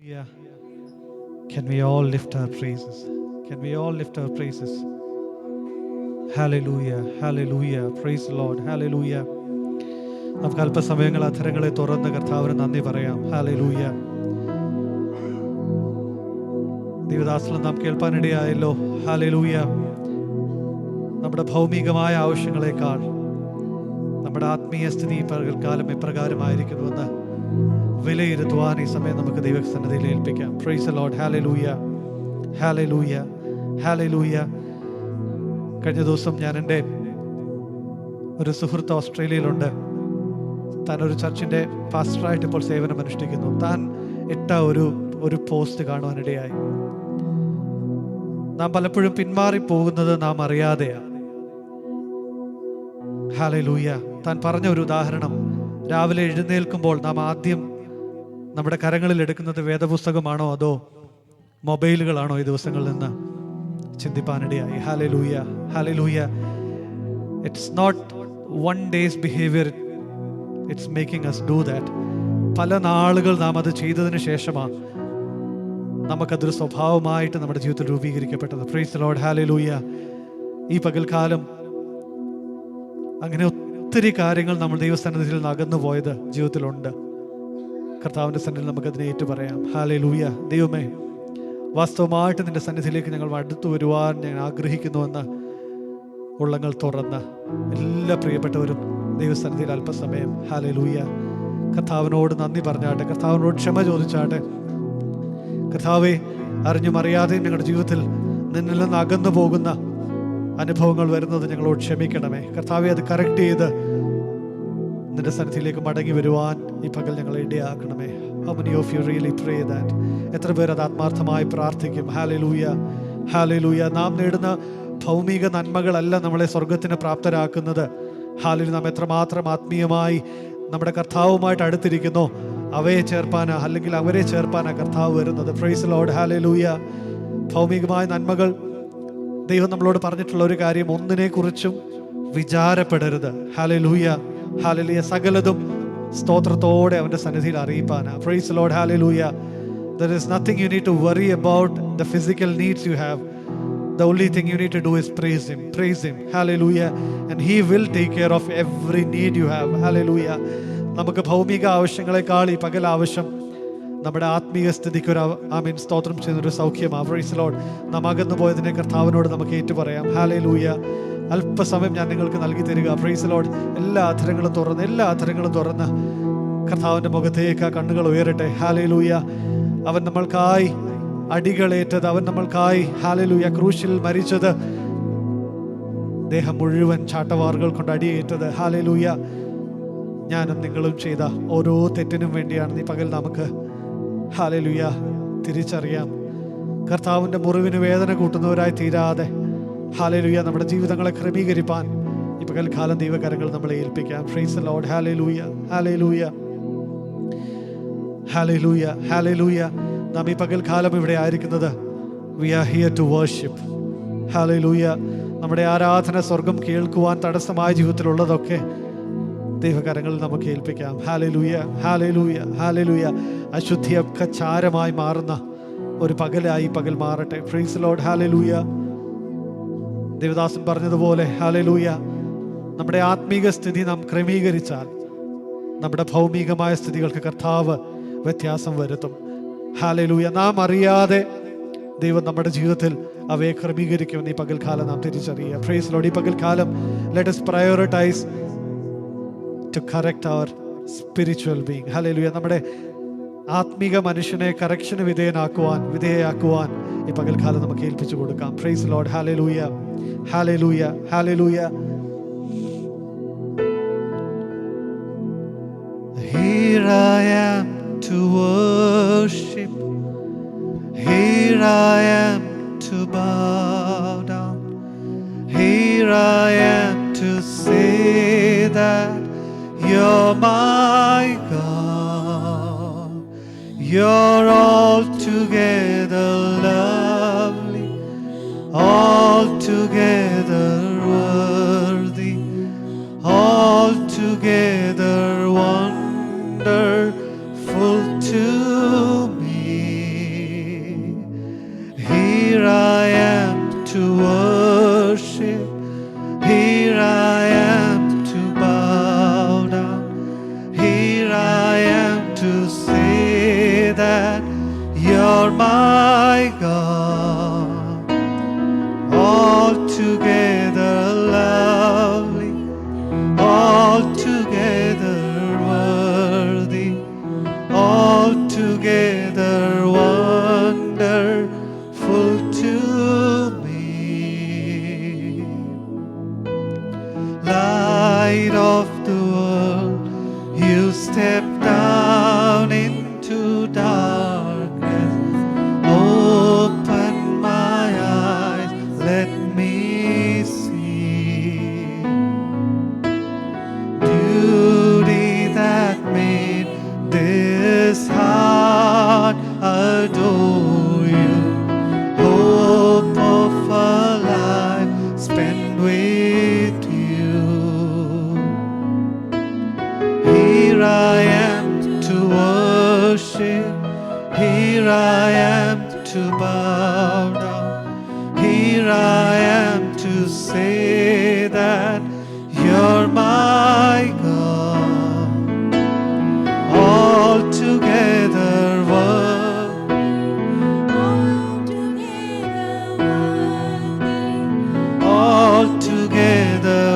Yeah. Can we all lift our praises? Can we all lift our praises? Hallelujah. Hallelujah. Praise the Lord. Hallelujah. നമുക്ക് അല്പസമയങ്ങൾ അധരങ്ങളെ തുറന്ന് കർത്താവിന് നന്ദി പറയാം. Hallelujah. ദൈവദാസനം നാം കേൾപ്പാനിടയായല്ലോ. Hallelujah. നമ്മുടെ ഭൗമികമായ ആവശ്യങ്ങളെക്കാൾ നമ്മുടെ ആത്മീയ സ്ഥിതി പകൽക്കാലം എപ്രകാരമായിരിക്കുന്നുവെന്ന് വിലയിരുത്തുവാൻ ഈ സമയം നമുക്ക് ദൈവസന്നിധിയിൽ ഏൽപ്പിക്കാം. Praise the Lord. Hallelujah, hallelujah, hallelujah. കഴിഞ്ഞ ദിവസം ഞാൻ എൻ്റെ ഒരു സുഹൃത്ത് ഓസ്ട്രേലിയയിലുണ്ട്. താൻ ഒരു ചർച്ചിൻ്റെ പാസ്റ്ററായിട്ട് ഇപ്പോൾ സേവനം അനുഷ്ഠിക്കുന്നു. താൻ ഇട്ട ഒരു പോസ്റ്റ് കാണുവാനിടയായി. നാം പലപ്പോഴും പിന്മാറി പോകുന്നത് നാം അറിയാതെയാണ്. ഹല്ലേലൂയ. താൻ പറഞ്ഞ ഒരു ഉദാഹരണം, രാവിലെ എഴുന്നേൽക്കുമ്പോൾ നാം ആദ്യം നമ്മുടെ കരങ്ങളിൽ എടുക്കുന്നത് വേദപുസ്തകമാണോ അതോ മൊബൈലുകളാണോ ഈ ദിവസങ്ങളിൽ നിന്ന് ചിന്തിപ്പാനിടയായി. Hallelujah, hallelujah. It's not one day's behaviour, it's making us do that. പല നാളുകൾ നാം അത് ചെയ്തതിന് ശേഷമാണ് നമുക്കതൊരു സ്വഭാവമായിട്ട് നമ്മുടെ ജീവിതത്തിൽ രൂപീകരിക്കപ്പെട്ടത്. Praise the Lord. ഹല്ലേലൂയ. ഈ പകൽക്കാലം അങ്ങനെ ഒത്തിരി കാര്യങ്ങൾ നമ്മൾ ദൈവസന്നിധിയിൽ നിന്ന് അകന്നു പോയത് ജീവിതത്തിലുണ്ട്. കർത്താവിൻ്റെ സന്നിധിയിൽ നമുക്കതിനെ ഏറ്റു പറയാം. ഹല്ലേലൂയ. ദൈവമേ, വാസ്തവമായിട്ട് നിന്റെ സന്നിധിയിലേക്ക് ഞങ്ങൾ അടുത്തു വരുവാൻ ഞാൻ ആഗ്രഹിക്കുന്നുവെന്ന് ഉള്ളങ്ങൾ തുറന്ന് എല്ലാ പ്രിയപ്പെട്ടവരും ദൈവസന്നിധിയിൽ അല്പസമയം ഹല്ലേലൂയ കർത്താവിനോട് നന്ദി പറഞ്ഞാട്ടെ, കർത്താവിനോട് ക്ഷമ ചോദിച്ചാട്ടെ. കർത്താവെ, അറിഞ്ഞും അറിയാതെയും ഞങ്ങളുടെ ജീവിതത്തിൽ നിന്നിൽ നിന്ന് അകന്നു പോകുന്ന അനുഭവങ്ങൾ വരുന്നത് ഞങ്ങളോട് ക്ഷമിക്കണമേ. കർത്താവെ, അത് കറക്റ്റ് ചെയ്ത് നിന്റെ സന്നിധിയിലേക്ക് മടങ്ങി വരുവാൻ ഈ പകൽ ഞങ്ങളെ ഇടയാക്കണമേ. How many of you really pray that? എത്ര പേർ അത് ആത്മാർത്ഥമായി പ്രാർത്ഥിക്കും? Hallelujah, hallelujah. നാം നേടുന്ന ഭൗമിക നന്മകളല്ല നമ്മളെ സ്വർഗത്തിന് പ്രാപ്തരാക്കുന്നത്. ഹല്ലേലൂയ. നാം എത്രമാത്രം ആത്മീയമായി നമ്മുടെ കർത്താവുമായിട്ട് അടുത്തിരിക്കുന്നോ അവയെ ചേർപ്പാനാ, അല്ലെങ്കിൽ അവരെ ചേർപ്പാനാ കർത്താവ് വരുന്നത്. Price the Lord. ഹല്ലേലൂയ. ഭൗമികമായ നന്മകൾ ദൈവം നമ്മളോട് പറഞ്ഞിട്ടുള്ള ഒരു കാര്യം, ഒന്നിനെക്കുറിച്ചും വിചാരപ്പെടരുത്. Hallelujah, hallelujah. സകലതും സ്തോത്രത്തോടെ അവൻ്റെ സന്നിധിയിൽ അറിയിപ്പാനാ. Praise the Lord. Hallelujah. There is nothing you need to worry about the physical needs you have. The only thing you need to do is praise Him. Praise Him. Hallelujah. And He will take care of every need you have. Hallelujah. നമുക്ക് ഭൗമിക ആവശ്യങ്ങളെക്കാൾ ഈ പകൽ ആവശ്യം നമ്മുടെ ആത്മീയ സ്ഥിതിക്ക് ഒരു സ്തോത്രം ചെയ്യുന്നൊരു സൗഖ്യമാണ്. Price the Lord. നാം അകന്നു പോയതിനെ കർത്താവിനോട് നമുക്ക് ഏറ്റു പറയാം. ഹല്ലേലൂയ. അല്പസമയം ഞാൻ നിങ്ങൾക്ക് നൽകി തരിക. Price the Lord. എല്ലാ അധരങ്ങളും തുറന്ന് കർത്താവിൻ്റെ മുഖത്തേക്ക് ആ കണ്ണുകൾ ഉയരട്ടെ. ഹല്ലേലൂയ. അവൻ നമ്മൾക്കായി അടികളേറ്റത്, അവൻ നമ്മൾക്കായി ഹല്ലേലൂയ ക്രൂശിൽ മരിച്ചത്, ദേഹം മുഴുവൻ ചാട്ടവാറുകൾ കൊണ്ട് അടിയേറ്റത്. ഹല്ലേലൂയ. ഞാനും നിങ്ങളും ചെയ്ത ഓരോ തെറ്റിനും വേണ്ടിയാണ് ഈ പകൽ നമുക്ക് ഹല്ലേലൂയ തിരിച്ചറിയാം. കർത്താവിൻ്റെ മുറിവിന് വേദന കൂട്ടുന്നവരായി തീരാതെ ഹല്ലേലൂയ നമ്മുടെ ജീവിതങ്ങളെ ക്രമീകരിപ്പാൻ ഈ പകൽക്കാലം ദൈവകരങ്ങൾ നമ്മളെ ഏൽപ്പിക്കാം. Praise the Lord. Hallelujah, hallelujah, hallelujah, hallelujah. നാം ഈ പകൽക്കാലം ഇവിടെ ആയിരിക്കുന്നത് we are here to worship. Hallelujah. നമ്മുടെ ആരാധന സ്വർഗം കേൾക്കുവാൻ തടസ്സമായ ജീവിതത്തിലുള്ളതൊക്കെ ദൈവകരങ്ങളിൽ നമുക്ക് ഏൽപ്പിക്കാം. Hallelujah, hallelujah, hallelujah. അശുദ്ധിയൊക്കെ ചാരമായി മാറുന്ന ഒരു പകലായി പകൽ മാറട്ടെ. Praise the Lord. Hallelujah. Devadasan പറഞ്ഞതുപോലെ ഹല്ലേലൂയ, നമ്മുടെ ആത്മീക സ്ഥിതി നാം ക്രമീകരിച്ചാൽ നമ്മുടെ ഭൗമികമായ സ്ഥിതികൾക്ക് കർത്താവ് വ്യത്യാസം വരുത്തും. ഹല്ലേലൂയ. നാം അറിയാതെ ദൈവം നമ്മുടെ ജീവിതത്തിൽ അവയെ ക്രമീകരിക്കുമെന്ന് ഈ പകൽക്കാലം നാം തിരിച്ചറിയുക. Price the Lord. ഈ പകൽക്കാലം let us prioritize to correct our spiritual being. Hallelujah. നമ്മുടെ ആത്മീക മനുഷ്യനെ കറക്ഷന് വിധേയയാക്കുവാൻ ഈ പകൽക്കാലം നമുക്ക് ഏൽപ്പിച്ചു കൊടുക്കാം. Price the Lord. Hallelujah, hallelujah, hallelujah. Here I am to worship, here I am to bow down, here I am to say that You're my God. You're altogether lovely, altogether worthy, altogether wonderful to me. You're my God, altogether lovely, altogether worthy, altogether wonderful to me. Light of the world, you step down into darkness. Open my eyes, let me see beauty that made this heart adore you. Hope of a life spent with you. Here I am to worship, here I am to bow down, here I am to say that you're my God, altogether altogether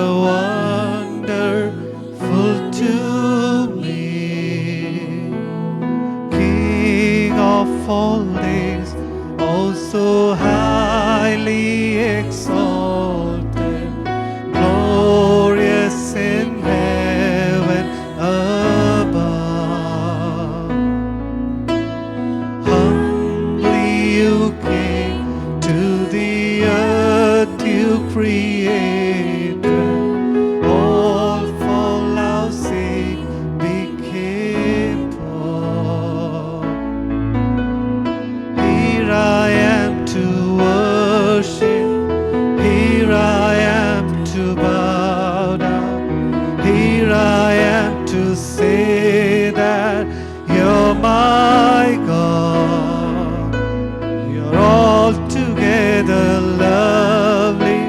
wonderful to me. King of all days, also highly exalted, glorious in heaven above. Humbly you came to the earth you created, all for love's sake became poor. Here I am to worship, here I am to bow down, here I am to say that you're my God. You're altogether lovely,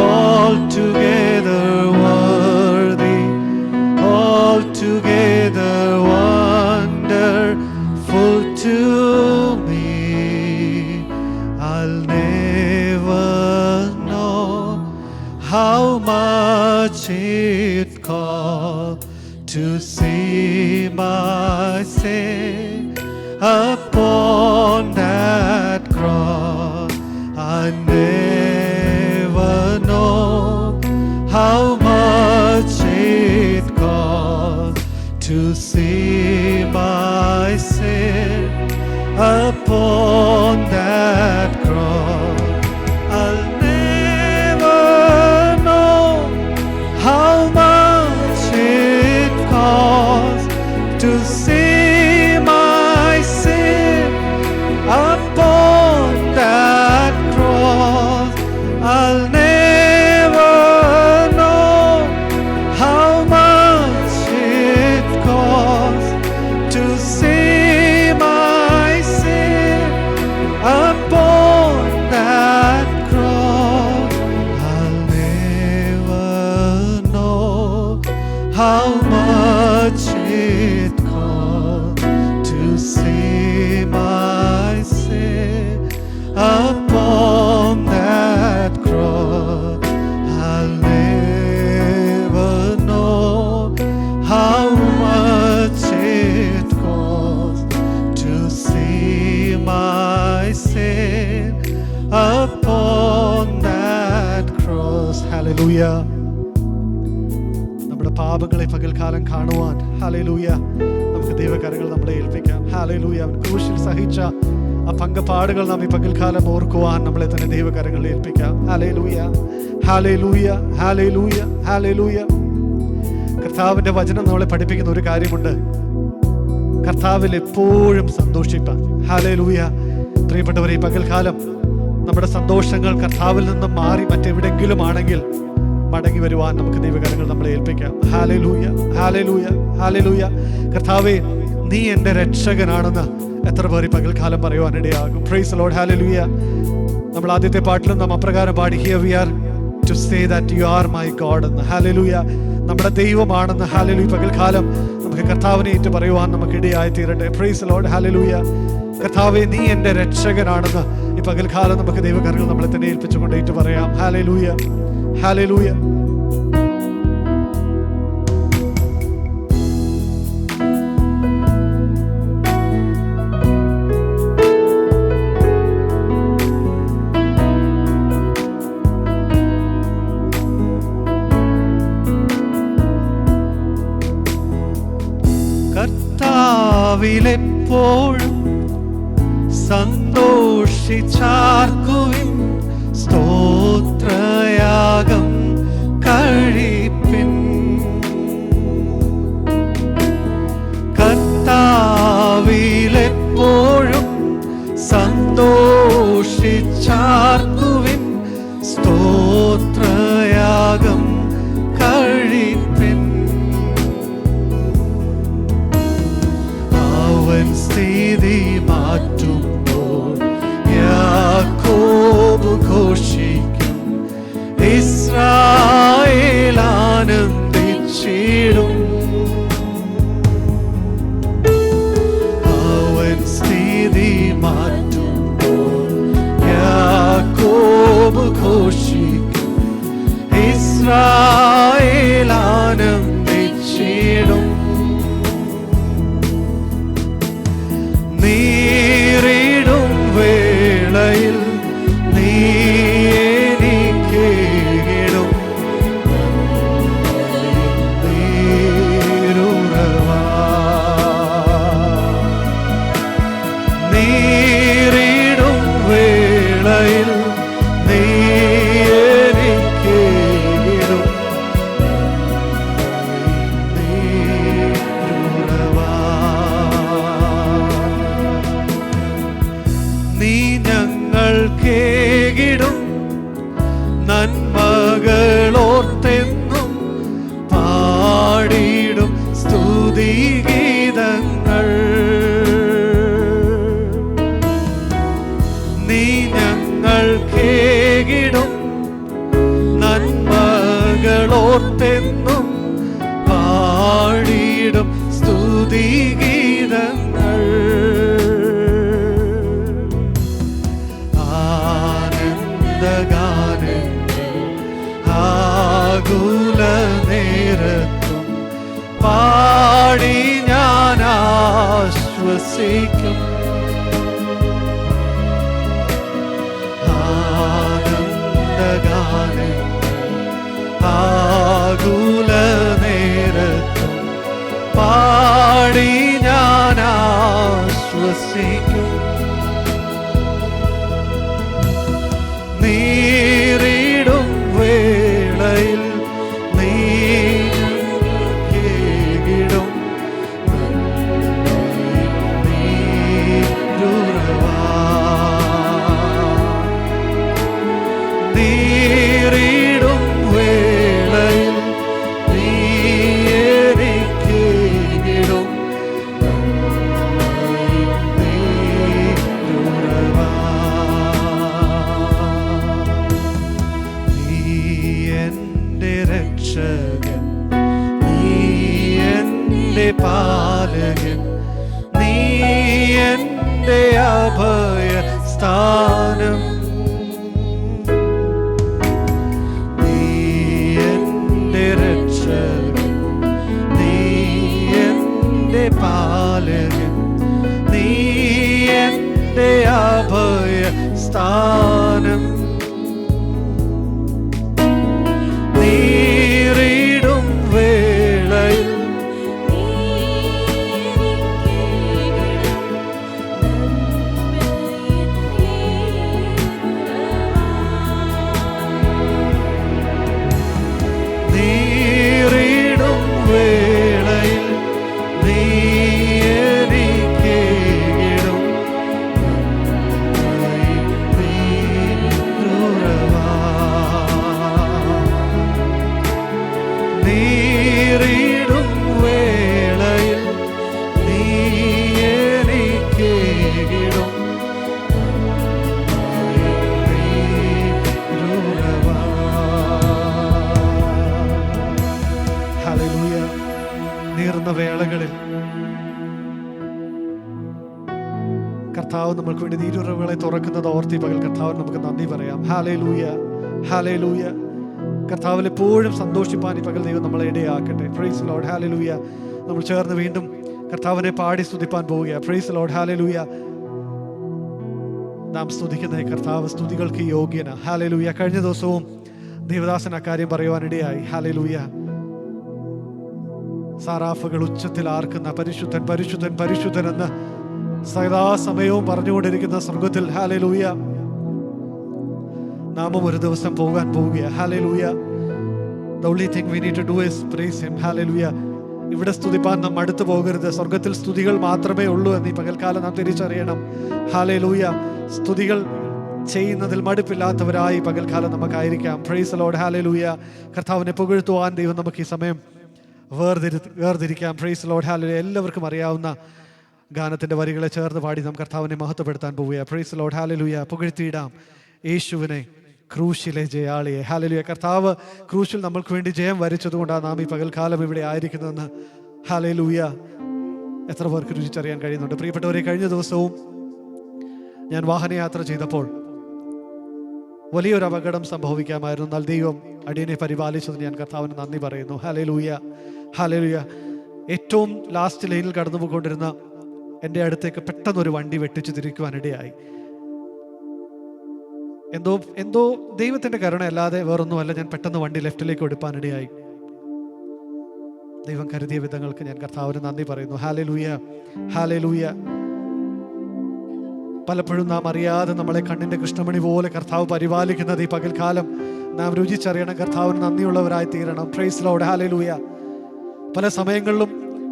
altogether worthy, altogether wonderful to me. I'll never know how much it cost to see my sin upon that cross. I never know how much it cost to see my sin upon that cross. I'll never know how much it cost to see my sin upon that cross. I'll never know how much it cost to see my sin upon that cross. I'll never know how much it cost to see my sin upon that cross. I'll never know how much it cost to see my sin upon that cross. Hallelujah. നമ്മുടെ പാപങ്ങളെ പകൽക്കാലം കാണുവാൻ hallelujah നമുക്ക് ദൈവകരങ്ങൾ നമ്മളെ ഏൽപ്പിക്കാം. Hallelujah. അവൻ ക്രൂശിൽ സഹിച്ച ആ പങ്കപാടുകൾ നാം ഈ പകൽക്കാലം ഓർക്കുവാൻ നമ്മളെ തന്നെ ദൈവകരങ്ങളിൽ ഏൽപ്പിക്കാം. Hallelujah, hallelujah, hallelujah, hallelujah. കർത്താവിന്റെ വചനം നമ്മളെ പഠിപ്പിക്കുന്ന ഒരു കാര്യമുണ്ട്, കർത്താവിൽ എപ്പോഴും സന്തോഷിപ്പാൻ. ഹല്ലേലൂയ. പ്രിയപ്പെട്ടവരെ, ഈ പകൽക്കാലം നമ്മുടെ സന്തോഷങ്ങൾ കർത്താവിൽ നിന്നും മാറി മറ്റെവിടെങ്കിലും ആണെങ്കിൽ മടങ്ങി വരുവാൻ നമുക്ക് ദൈവകരങ്ങൾ നമ്മളെ ഏൽപ്പിക്കാം. Hallelujah, hallelujah, hallelujah. കർത്താവേ, നീ എൻ്റെ രക്ഷകനാണെന്ന് എത്ര പേർ ഈ പകൽക്കാലം പറയുവാനിടയാകും. Praise the Lord. ഹല്ലേലൂയ. നമ്മൾ ആദ്യത്തെ പാട്ടിലും നാം അപ്രകാരം പാടി, here we are to say that you are my God എന്ന്. ഹല്ലേലൂയ. നമ്മുടെ ദൈവമാണെന്ന് ഹല്ലേലൂയ പകൽക്കാലം നമുക്ക് കർത്താവിനെ ഏറ്റു പറയുവാൻ നമുക്ക് ഇടയായി തീരട്ടെ. Price the Lord. ഹല്ലേലൂയ. കർത്താവേ, നീ എൻ്റെ രക്ഷകനാണെന്ന് ഈ പകൽക്കാലം നമുക്ക് ദൈവകരങ്ങൾ നമ്മളെ തന്നെ ഏൽപ്പിച്ചുകൊണ്ടേറ്റ് പറയാം. Hallelujah, hallelujah. കർത്താവിലെപ്പോഴും സന്തോഷിച്ചാർക്കുവിൻ, സ്തോത്രയാഗം കഴിപ്പിൻ. കർത്താവിലെപ്പോഴും സന്തോഷിച്ചാർക്കുവിൻ, സ്തോത്രയാഗം കഴിപ്പിൻ. അവൻ സ്ഥിതി മാറ്റുമ്പോൾ യാക്കോബ് ഘോഷിക്കും, ഇസ്രായേൽ ആനന്ദിച്ചിടും. അവൻ സ്ഥിതി മാറ്റുമ്പോൾ യാക്കോബ് ഘോഷിക്കും, ഇസ്രായേൽ ആനന്ദിച്ചിടും. നീറിടും വേളയിൽ നീ എനിക്കേകിടും നീരുറവാ. നീറിടും വേളയിൽ നീ എനിക്കേകിടും നീരുറവാ. നീ ഞങ്ങൾക്കേകിടും നന്മകളോർത്തെന്നും പാടിടും സ്തുതിഗീതങ്ങൾ. നീ ഞങ്ങൾക്കേകിടും നന്മകളോർത്തെന്നും പാടിടും സ്തുതിഗീതങ്ങൾ. ആനന്ദഗാനങ്ങൾ ആകുല നേരത്തും പാടി ഞാൻ ആശ്വസിക്കും. ആനന്ദഗാനങ്ങൾ ആകുല നേരത്തും പാടി ഞാൻ ആശ്വസിക്കും. നീറിടും വേളയിൽ നീ കേകിടും നീരുറവാ. നീറിടും വേളയിൽ നീ എനിക്കേകിടും നീരുറവാ. രക്ഷകൻ നീ എൻ്റെ പാലകൻ, നീ എൻ്റെ അഭയസ്ഥാനം. നീ എൻ്റെ രക്ഷകൻ, നീ എൻ്റെ പാലകൻ, നീ എൻ്റെ അഭയസ്ഥാനം. നീറിടും വേളയിൽ നീറിടും വേളയിൽ നീ എനിക്കേകിടും നീരുറവാ. കർത്താവ് നമ്മൾക്ക് വേണ്ടി നീരുറവുകളെ തുറക്കുന്നത് ഓർത്തി പകൽ കർത്താവിന് നമുക്ക് നന്ദി പറയാം. Hallelujah, hallelujah. കർത്താവിൽ എപ്പോഴും സന്തോഷിപ്പാൻ ഈ പകൽ ദൈവം നമ്മളെ ഇടയാക്കട്ടെ. Price Lord, hallelujah. നമ്മൾ ചേർന്ന് വീണ്ടും കർത്താവിനെ പാടി സ്തുതിപ്പാൻ പോവുക. Praise Lord, hallelujah. നാം സ്തുതിക്കുന്ന കർത്താവ് സ്തുതികൾക്ക് യോഗ്യന. ഹല്ലേലൂയ. കഴിഞ്ഞ ദിവസവും ദേവദാസൻ അക്കാര്യം പറയുവാനിടയായി. ഹല്ലേലൂയ. സാറാഫുകൾ ഉച്ചത്തിൽ ആർക്കുന്ന പരിശുദ്ധൻ പരിശുദ്ധൻ പരിശുദ്ധൻ എന്ന് സദാസമയവും പറഞ്ഞുകൊണ്ടിരിക്കുന്ന സ്വർഗത്തിൽ. ഹല്ലേലൂയ. നാമും ഒരു ദിവസം പോകാൻ പോവുകയാണ്. Hallelujah. The only thing we need to do is praise him. Hallelujah. ഇവിടെ സ്തുതിപ്പാൻ നാം അടുത്തു പോകരുത്. സ്വർഗത്തിൽ സ്തുതികൾ മാത്രമേ ഉള്ളൂ എന്ന് ഈ പകൽക്കാലം നാം തിരിച്ചറിയണം. ഹല്ലേലൂയ. സ്തുതികൾ ചെയ്യുന്നതിൽ മടുപ്പില്ലാത്തവരായി പകൽക്കാലം നമുക്കായിരിക്കാം. Praise the Lord, hallelujah. കർത്താവിനെ പുകഴ്ത്തുവാൻ ദൈവം നമുക്ക് ഈ സമയം വേർതിരിക്കാം. Praise the Lord, hallelujah. എല്ലാവർക്കും അറിയാവുന്ന ഗാനത്തിൻ്റെ വരികളെ ചേർന്ന് പാടി നാം കർത്താവിനെ മഹത്വപ്പെടുത്താൻ പോവുകയാണ്. Praise the Lord, hallelujah. പുകഴ്ത്തിയിടാം യേശുവിനെ, ക്രൂശിലെ ജയാളിയെ. ഹല്ലേലൂയ. കർത്താവ് ക്രൂശിൽ നമ്മൾക്ക് വേണ്ടി ജയം വരിച്ചതുകൊണ്ടാണ് നാം ഈ പകൽക്കാലം ഇവിടെ ആയിരിക്കുന്നതെന്ന്. ഹല്ലേലൂയ. എത്ര പേർക്ക് രുചിച്ചറിയാൻ കഴിയുന്നുണ്ട്? പ്രിയപ്പെട്ടവരെ, കഴിഞ്ഞ ദിവസവും ഞാൻ വാഹനയാത്ര ചെയ്തപ്പോൾ വലിയൊരു അപകടം സംഭവിക്കാമായിരുന്നു. എന്നാൽ ദൈവം അടിയനെ പരിപാലിച്ചതിന് ഞാൻ കർത്താവിന് നന്ദി പറയുന്നു. Hallelujah, hallelujah. ഏറ്റവും ലാസ്റ്റ് ലൈനിൽ കടന്നു പോയിക്കൊണ്ടിരുന്ന എൻ്റെ അടുത്തേക്ക് പെട്ടെന്നൊരു വണ്ടി വെട്ടിച്ച് തിരിക്കുവാനിടയായി. എന്തോ ദൈവത്തിൻ്റെ കരുണ അല്ലാതെ വേറൊന്നുമല്ല. ഞാൻ പെട്ടെന്ന് വണ്ടി ലെഫ്റ്റിലേക്ക് എടുപ്പാനിടയായി. ദൈവം കരുതിയ വിധങ്ങൾക്ക് ഞാൻ കർത്താവിന് നന്ദി പറയുന്നു. Hallelujah, hallelujah. പലപ്പോഴും നാം അറിയാതെ നമ്മളെ കണ്ണിൻ്റെ കൃഷ്ണമണി പോലെ കർത്താവ് പരിപാലിക്കുന്നത് ഈ പകൽക്കാലം നാം രുചിച്ചറിയണം. കർത്താവിന് നന്ദിയുള്ളവരായി തീരണം. Praise Lord, hallelujah. പല സമയങ്ങളിലും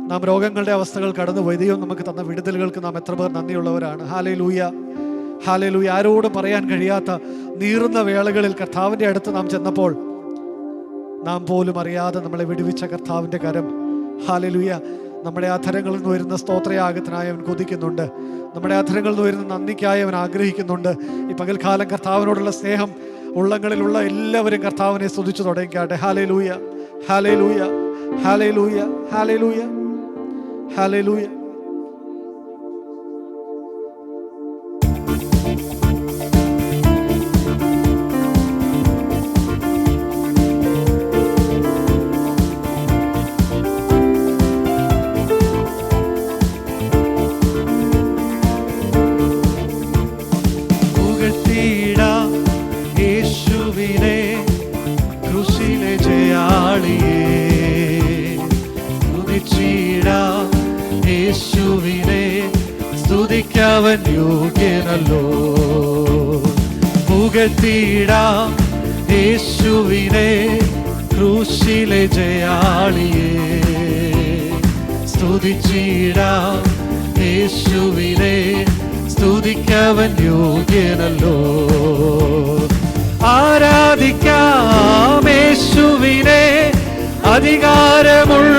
നാം രോഗങ്ങളുടെ അവസ്ഥകൾ കടന്നുപോയി. ദൈവം നമുക്ക് തന്ന വിടുതലുകൾക്ക് നാം എത്ര പേർ നന്ദിയുള്ളവരാണ്. Hallelujah, hallelujah. ആരോടും പറയാൻ കഴിയാത്ത നീറുന്ന വേളകളിൽ കർത്താവിൻ്റെ അടുത്ത് നാം ചെന്നപ്പോൾ നാം പോലും അറിയാതെ നമ്മളെ വിടുവിച്ച കർത്താവിൻ്റെ കരം. ഹല്ലേലൂയ. നമ്മുടെ അധരങ്ങളിൽ നിന്ന് വരുന്ന സ്തോത്രയാഗത്തിനായി അവൻ കൊതിക്കുന്നുണ്ട്. നമ്മുടെ അധരങ്ങളിൽ നിന്ന് വരുന്ന നന്ദിക്കായി അവൻ ആഗ്രഹിക്കുന്നുണ്ട്. ഈ പകൽക്കാലം കർത്താവിനോടുള്ള സ്നേഹം ഉള്ളങ്ങളിലുള്ള എല്ലാവരും കർത്താവിനെ സ്തുതിച്ചു തുടങ്ങിക്കാട്ടെ. Hallelujah, hallelujah, hallelujah, hallelujah, hallelujah. അവൻ യോഗ്യനല്ലോ. പുകഴ്ത്തിയിടാം യേശുവിനെ, ക്രൂശിലെ ജയാളിയെ. സ്തുതിച്ചിടാം യേശുവിനെ, സ്തുതിക്കവൻ യോഗ്യനല്ലോ. ആരാധിക്കാം യേശുവിനെ, അധികാരമുള്ളവനെ.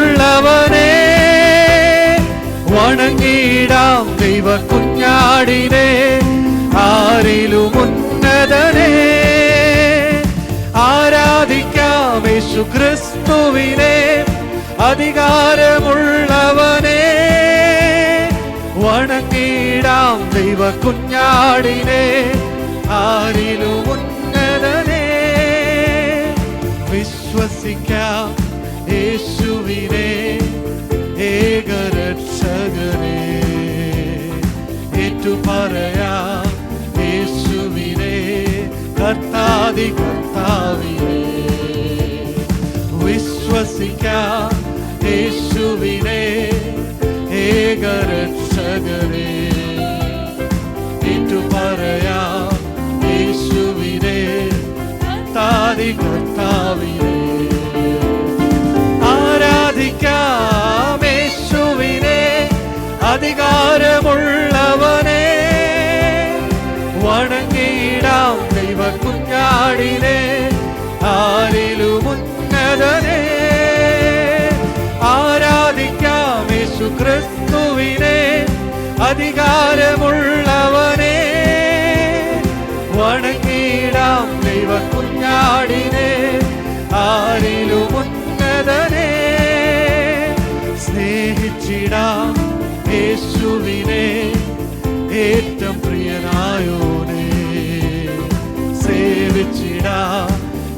വണങ്ങിടാം ദൈവ കുഞ്ഞാടിനെ, ആരിലും ഉന്നതനെ. ആരാധിക്കാം യേശു ക്രിസ്തുവിനെ, അധികാരമുള്ളവനെ. വണങ്ങിടാം ദൈവ കുഞ്ഞാടിനെ, ആരിലും ഉന്നതനെ. വിശ്വസിക്കാം യേശുവിനെ, ഏകരക്ഷകനെ. ഏറ്റുപറയാം യേശുവിനെ, കർത്താദി കർത്താവിനെ. വിശ്വസിക്കാം യേശുവിനെ, ഏകരക്ഷകനെ. ഏറ്റുപറയാം യേശുവിനെ, കർത്താദി കർത്താവിനെ. ആരാധിക്കാം യേശുവിനെ, അധികാരമുള്ളവനെ. വണങ്ങിടാം ദൈവ കുഞ്ഞാടിനെ, ആരിലും ഉന്നതനെ. ആരാധിക്കാം യേശു ക്രിസ്തുവിനെ, അധികാരമുള്ളവനെ. വണങ്ങിടാം ദൈവ കുഞ്ഞാടിനെ, ആരിലും ഉന്നതനെ. സ്നേഹിച്ചിടാം യേശുവിനെ, ഏറ്റവും പ്രിയനായോനെ സേവിച്ചിടാം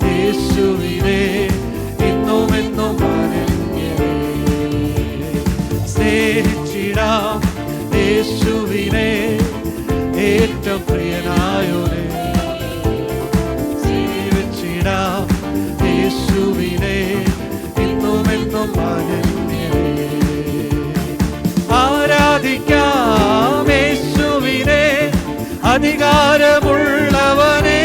യേശുവിനെ ഇന്നും എന്നും അനന്യനേ. സ്നേഹിച്ചിടാം യേശുവിനെ ഏറ്റവും പ്രിയനായോനെ സേവിച്ചിടാം യേശുവിനെ ഇന്നും എന്നും അനന്യനേ. ആരാധിക്കാം യേശുവിനെ അധികാരമുള്ളവനെ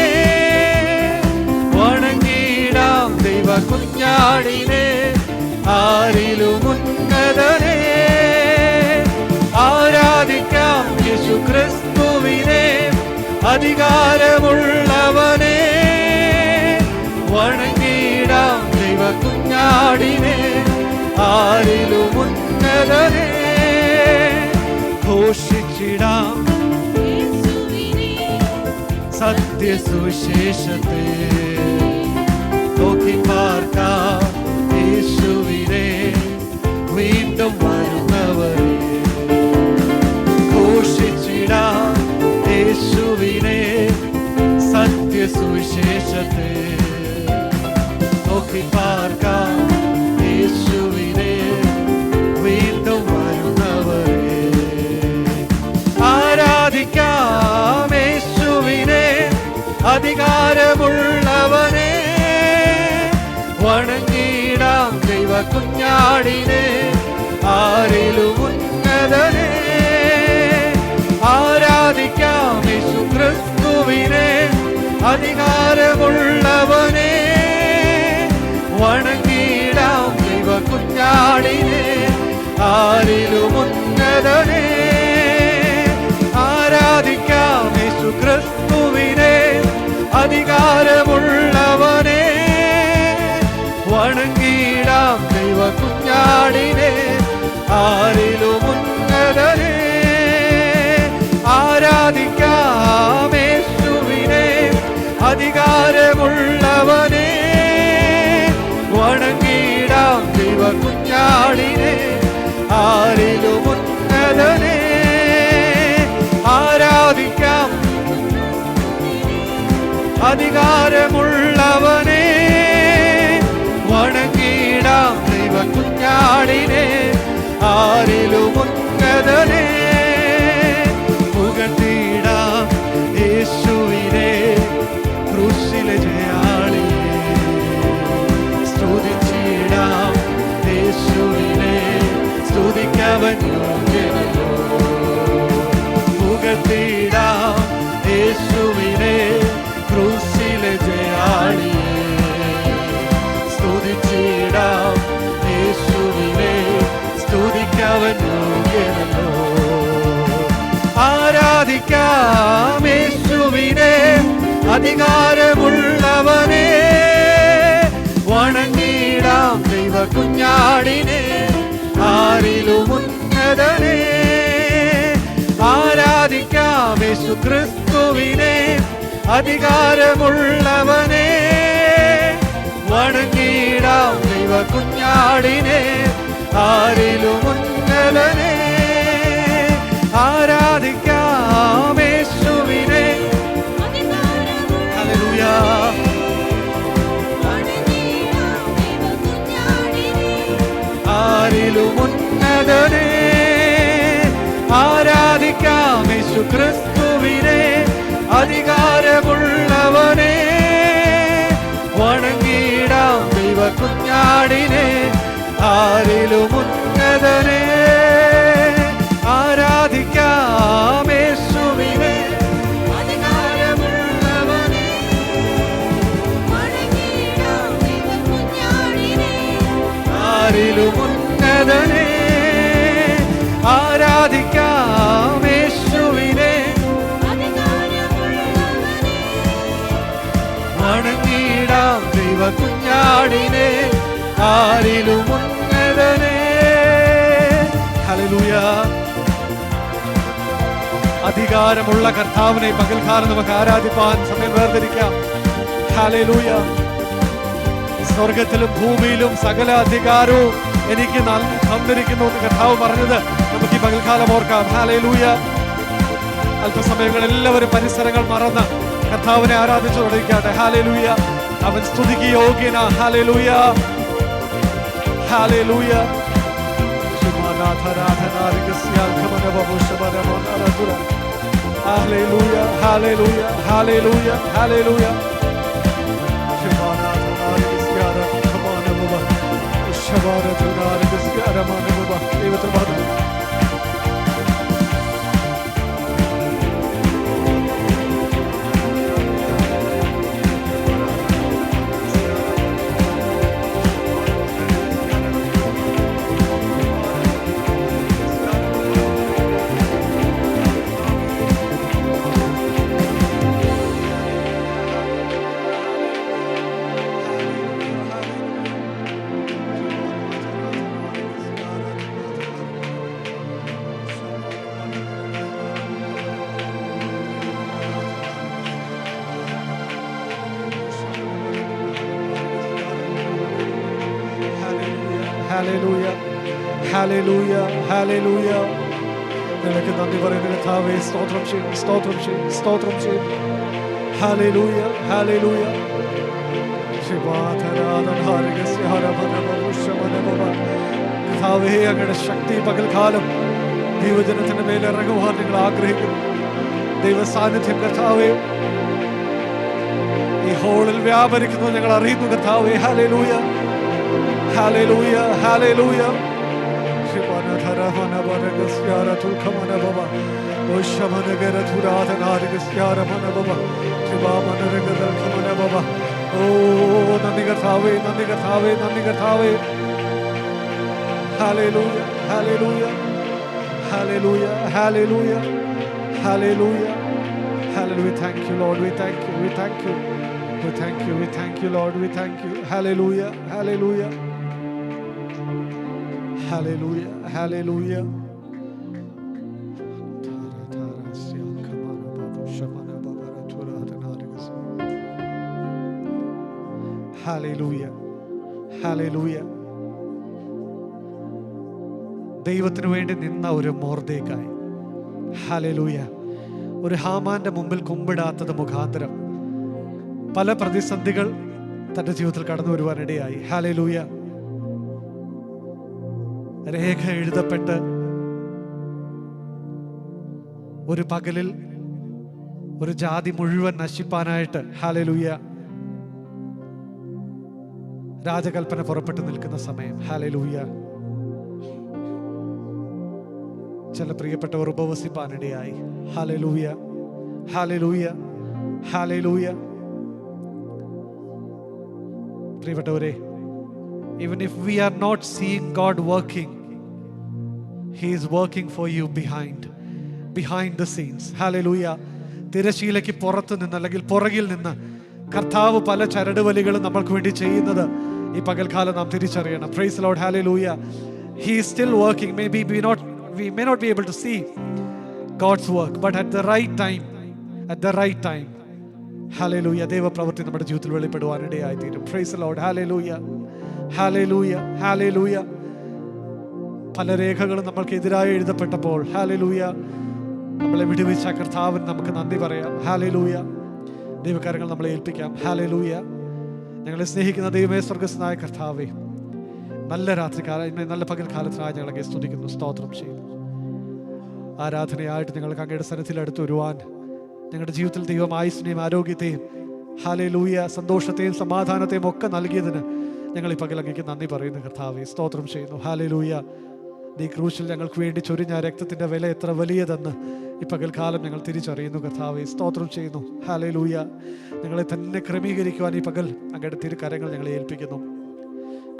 വണങ്ങിടാം ദൈവ കുഞ്ഞാടിനെ ആരിലും ഉന്നതനെ. ആരാധിക്കാം യേശു ക്രിസ്തുവിനെ അധികാരമുള്ളവനെ വണങ്ങിടാം ദൈവ കുഞ്ഞാടിനെ ആരിലും ഉന്നതനെ. ഘോഷിച്ചിടാം സത്യസുവിശേഷത്തെ നോക്കി പാർക്കാം യേശുവിനെ വീണ്ടും വരുന്നവരെ. ഘോഷിച്ചിടാം യേശുവിനെ സത്യസുവിശേഷത്തെ നോക്കി പാർക്കാം യേശുവിനെ വീണ്ടും വരുന്നവരെ. ആരാധിക്കാം യേശുവിനെ അധികാരമുള്ളവനെ വണങ്ങിടാം ദൈവ കുഞ്ഞാടിനെ ആരിലും ഉന്നതനെ. ആരാധിക്കാം യേശു ക്രിസ്തുവിനെ അധികാരമുള്ളവനെ വണങ്ങിടാം ദൈവ കുഞ്ഞാടിനെ ആരിലും ഉന്നതനെ. ആരാധിക്കാം യേശു ക്രിസ്തുവിനെ അധികാരമുള്ളവനെ വണങ്ങിടാം ദൈവ കുഞ്ഞാടിനെ ആരിലും ഉന്നതനെ. ആരാധിക്കാം യേശുവിനെ അധികാരമുള്ളവനെ വണങ്ങിടാം ദൈവ കുഞ്ഞാടിനെ ആരിലും ഉന്നതനെ. ആരാധിക്കാം അധികാരമുള്ളവനെ വണങ്ങിടാം ദൈവ കുഞ്ഞാടിനെ ആരിലും ഉന്നതനെ. പുകഴ്ത്തിടാം യേശുവിനെ ക്രൂശിലെ ജയാളിയെ. സ്തുതിച്ചിടാം യേശുവിനെ സ്തുതിക്കവൻ യോഗ്യനല്ലോ. പുകഴ്ത്തിടാം യേശുവിനെ ക്രൂശിലെ ജയാളിയെ. സ്തുതിച്ചിടാം യേശുവിനെ സ്തുതിക്കവൻ യോഗ്യനല്ലോ. ആരാധിക്കാം യേശുവിനെ അധികാരമുള്ളവനെ വണങ്ങിടാം ദൈവ കുഞ്ഞാടിനെ ആരിലും ഉന്നതനെ. ആരാധിക്കാം യേശു ക്രിസ്തുവിനെ അധികാരമുള്ളവനെ വണങ്ങിടാം ദൈവ കുഞ്ഞാടിനെ ആരിലും ഉന്നതനെ. ആരാധിക്കാം യേശുവിനെ ഹല്ലേലൂയ. ആരിലും ഉന്നതനെ. ആരാധിക്കാം യേശു ക്രിസ്തുവിനെ അധികാരമുള്ളവനെ വണങ്ങിടാം ദൈവ കുഞ്ഞാടിനെ ആരിലും ഉന്നതനെ. ആരാധിക്കാം യേശുവിനെ അധികാരമുള്ളവനെ ആരിലും ഉന്നതനെ. ആരാധിക്കാം യേശുവിനെ വണങ്ങിടാം ദൈവ കുഞ്ഞാടിനെ ആരിലും ഉന്നതനെ. ഹല്ലേലൂയ. അധികാരമുള്ള കർത്താവിനെ പകൽക്കാലം നമുക്ക് ആരാധിപ്പാൻ സമയം വേർതിരിക്കാം. ഹല്ലേലൂയ. സ്വർഗത്തിലും ഭൂമിയിലും സകല അധികാരവും എനിക്ക് തന്നിരിക്കുന്നു എന്ന് കർത്താവ് പറഞ്ഞത് നമുക്ക് ഈ പകൽക്കാലം ഓർക്കാം. ഹല്ലേലൂയ. അല്പസമയങ്ങൾ എല്ലാവരും പരിസരങ്ങൾ മറന്ന് കർത്താവിനെ ആരാധിച്ചു തുടങ്ങിക്കട്ടെ. ഹല്ലേലൂയ. അവൻ സ്തുതിക്ക് യോഗ്യനാ. Hallelujah, hallelujah. Hallelujah, hallelujah, hallelujah, hallelujah. ദൈവത്തെ പാടുന്നു. Hallelujah, hallelujah, hallelujah. നിനക്ക് നന്ദി പറയുന്ന കർത്താവേ, സ്തോത്രം ചെയ്യും, സ്തോത്രം ചെയ്യും, സ്തോത്രം ചെയ്യും. Hallelujah, hallelujah. കർത്താവേ, അങ്ങയുടെ ശക്തി പകൽക്കാലം ദൈവജനത്തിന്റെ മേലെ ഇറങ്ങുവാൻ നിങ്ങൾ ആഗ്രഹിക്കുന്നു. ദൈവ സാന്നിധ്യം കർത്താവേ ഈ ഹോളിൽ വ്യാപരിക്കുന്നത് ഞങ്ങൾ അറിയുന്നു കർത്താവേ. Hallelujah, hallelujah, hallelujah. ഓ നന്ദി കർത്താവേ, നന്ദി കർത്താവേ, നന്ദി കർത്താവേ. Hallelujah, hallelujah, hallelujah, hallelujah, hallelujah, hallelujah. Thank you Lord, we thank you, we thank you, we thank you, we thank you Lord, we thank you. Hallelujah, hallelujah, hallelujah, hallelujah. Hallelujah, hallelujah. ദൈവത്തിനു വേണ്ടി നിന്ന ഒരു Mordecai. Hallelujah. ഒരു ഹാമാന്റെ മുമ്പിൽ കുമ്പിടാത്തത് മുഖാന്തരം പല പ്രതിസന്ധികൾ തന്റെ ജീവിതത്തിൽ കടന്നു വരുവാനിടയായി. ഹല്ലേലൂയ. രേഖ എഴുതപ്പെട്ട് ഒരു പകലിൽ ഒരു ജാതി മുഴുവൻ നശിപ്പാനായിട്ട് ഹല്ലേലൂയ രാജകൽപ്പന പുറപ്പെട്ടു നിൽക്കുന്ന സമയം. ഹല്ലേലൂയ. ചില പ്രിയപ്പെട്ടവർ ഉപവസിപ്പാനിടയായി. Hallelujah, hallelujah, hallelujah. പ്രിയപ്പെട്ടവരെ, even if we are not seeing God working, He is working for you behind the scenes. Hallelujah. തിരശീലയ്ക്ക് പുറത്ത് നിന്ന് അല്ലെങ്കിൽ പുറകിൽ നിന്ന് കർത്താവ് പല ചരടുവലികളും നമ്മൾക്ക് വേണ്ടി ചെയ്യുന്നത് ഈ പകൽക്കാലം നാം തിരിച്ചറിയണം. Praise the Lord. Hallelujah. He is still working. Maybe we may not be able to see God's work, but at the right time, hallelujah, ദൈവ പ്രവൃത്തി നമ്മുടെ ജീവിതത്തിൽ വെളിപ്പെടുവാനിടയായി തീരും. Praise the Lord. Hallelujah, hallelujah, hallelujah. പല രേഖകളും നമ്മൾക്കെതിരായി എഴുതപ്പെട്ടപ്പോൾ hallelujah നമ്മളെ വിടുവിച്ച കർത്താവിന് നമുക്ക് നന്ദി പറയാം. hallelujah. ദൈവകാര്യങ്ങൾ നമ്മളെ ഏൽപ്പിക്കാം. hallelujah. ഞങ്ങളെ സ്നേഹിക്കുന്ന ദൈവമേ, സ്വർഗ്ഗസ്ഥനായ കർത്താവേ, നല്ല രാത്രികാലം, നല്ല പകൽക്കാലത്തിനായി ഞങ്ങളെ സ്തുതിക്കുന്നു, സ്തോത്രം ചെയ്യുന്നു. ആരാധനയായിട്ട് ഞങ്ങൾക്ക് അങ്ങയുടെ സന്നിധിയിൽ അടുത്ത് വരുവാൻ ഞങ്ങളുടെ ജീവിതത്തിൽ ദൈവം ആയുസ്സിനെയും ആരോഗ്യത്തെയും ഹല്ലേലൂയ സന്തോഷത്തെയും സമാധാനത്തെയും ഒക്കെ നൽകിയതിന് ഞങ്ങൾ ഈ പകൽ അങ്ങേക്ക് നന്ദി പറയുന്നു കർത്താവേ, സ്തോത്രം ചെയ്യുന്നു. ഹല്ലേലൂയ. നീ ക്രൂശിൽ ഞങ്ങൾക്ക് വേണ്ടി ചൊരിഞ്ഞ രക്തത്തിൻ്റെ വില എത്ര വലിയതെന്ന് ഈ പകൽക്കാലം ഞങ്ങൾ തിരിച്ചറിയുന്നു കർത്താവേ, സ്തോത്രം ചെയ്യുന്നു. ഹല്ലേലൂയ. ഞങ്ങളെ തന്നെ ക്രമീകരിക്കുവാൻ ഈ പകൽ അങ്ങയുടെ തിരുക്കരങ്ങൾ ഞങ്ങളെ ഏൽപ്പിക്കുന്നു.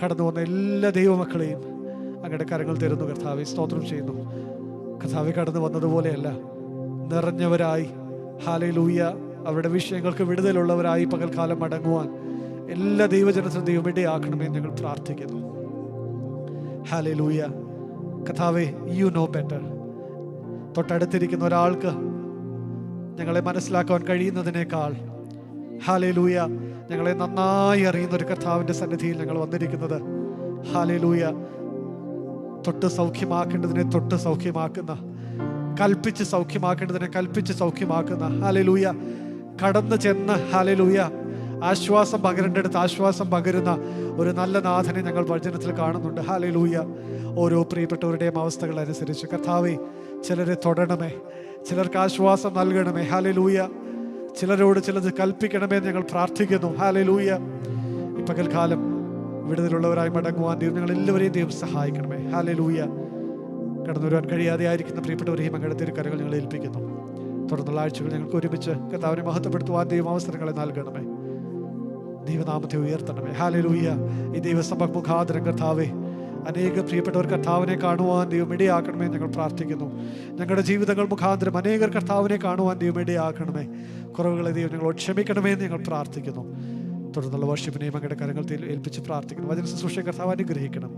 കടന്നു വന്ന എല്ലാ ദൈവമക്കളെയും അങ്ങയുടെ കരങ്ങൾ തരുന്നു കർത്താവേ, സ്തോത്രം ചെയ്യുന്നു. കർത്താവേ, കടന്നു വന്നതുപോലെയല്ല, നിറഞ്ഞവരായി ഹല്ലേലൂയ അവരുടെ വിഷയങ്ങൾക്ക് വിടുതലുള്ളവരായി പകൽക്കാലം മടങ്ങുവാൻ എല്ലാ ദൈവജനത്തിനും ദൈവം ഇടയാക്കണമെന്ന് ഞങ്ങൾ പ്രാർത്ഥിക്കുന്നു. ഹല്ലേലൂയ. കർത്താവേ, യു നോ ബെറ്റർ. തൊട്ടടുത്തിരിക്കുന്ന ഒരാൾക്ക് ഞങ്ങളെ മനസ്സിലാക്കാൻ കഴിയുന്നതിനേക്കാൾ ഹല്ലേലൂയ ഞങ്ങളെ നന്നായി അറിയുന്ന ഒരു കർത്താവിൻ്റെ സന്നിധിയിൽ ഞങ്ങൾ വന്നിരിക്കുന്നത്. ഹല്ലേലൂയ. തൊട്ട് സൗഖ്യമാക്കേണ്ടതിനെ തൊട്ട് സൗഖ്യമാക്കുന്ന കൽപ്പിച്ച് സൗഖ്യമാക്കേണ്ടതിനെ കൽപ്പിച്ച് സൗഖ്യമാക്കുന്ന, ഹല്ലേലൂയ, കടന്നു ചെന്ന് ഹല്ലേലൂയ ആശ്വാസം പകരേണ്ടടുത്ത് ആശ്വാസം പകരുന്ന ഒരു നല്ല നാഥനെ ഞങ്ങൾ വചനത്തിൽ കാണുന്നുണ്ട്. ഹല്ലേലൂയ. ഓരോ പ്രിയപ്പെട്ടവരുടെയും അവസ്ഥകൾ അനുസരിച്ച് കർത്താവേ, ചിലരെ തൊടണമേ, ചിലർക്ക് ആശ്വാസം നൽകണമേ. ഹല്ലേലൂയ. ചിലരോട് ചിലത് കൽപ്പിക്കണമേ ഞങ്ങൾ പ്രാർത്ഥിക്കുന്നു. ഹല്ലേലൂയ. ഈ പകൽക്കാലം വിടുതലുള്ളവരായി മടങ്ങുവാൻ ദൈവം ഞങ്ങൾ എല്ലാവരെയും ദൈവം സഹായിക്കണമേ. ഹല്ലേലൂയ. കടന്നു വരുവാൻ കഴിയാതെ ആയിരിക്കുന്ന പ്രിയപ്പെട്ടവരെയും അങ്ങയുടെ തിരുക്കരങ്ങൾ ഞങ്ങൾ ഏൽപ്പിക്കുന്നു. തുടർന്നുള്ള ആഴ്ചകൾ ഞങ്ങൾക്ക് ഒരുമിച്ച് കർത്താവിനെ മഹത്വപ്പെടുത്തുവാൻ ദൈവം അവസരങ്ങളെ നൽകണമേ. ദൈവനാമത്തെ ഉയർത്തണമേ. ഹല്ലേലൂയ. ഈ ദൈവസഭ മുഖാന്തരം കർത്താവേ, അനേക പ്രിയപ്പെട്ടവർ കർത്താവിനെ കാണുവാൻ ദൈവം ഇടയാക്കണമേ ഞങ്ങൾ പ്രാർത്ഥിക്കുന്നു. ഞങ്ങളുടെ ജീവിതങ്ങൾ മുഖാന്തരം അനേകർ കർത്താവിനെ കാണുവാൻ ദൈവം ഇടയാക്കണമേ. കുറവുകളെ ദൈവം ഞങ്ങളോട് ക്ഷമിക്കണമേ എന്ന് ഞങ്ങൾ പ്രാർത്ഥിക്കുന്നു. തുടർന്നുള്ള വർഷിപ്പിനെയും അങ്ങയുടെ കരങ്ങൾ ഏൽപ്പിച്ച് പ്രാർത്ഥിക്കുന്നു. വചന ശുശ്രൂഷ കർത്താവ് അനുഗ്രഹിക്കണം.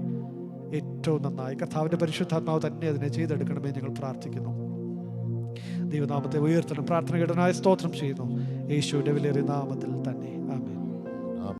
ഏറ്റവും നന്നായി കർത്താവിൻ്റെ പരിശുദ്ധാത്മാവ് തന്നെ അതിനെ ചെയ്തെടുക്കണമേ ഞങ്ങൾ പ്രാർത്ഥിക്കുന്നു. ദൈവനാമത്തെ ഉയർത്തണം. പ്രാർത്ഥന കേട്ടനായ സ്തോത്രം ചെയ്യുന്നു യേശുവിൻ്റെ വിലയേറിയ നാമത്തിൽ തന്നെ.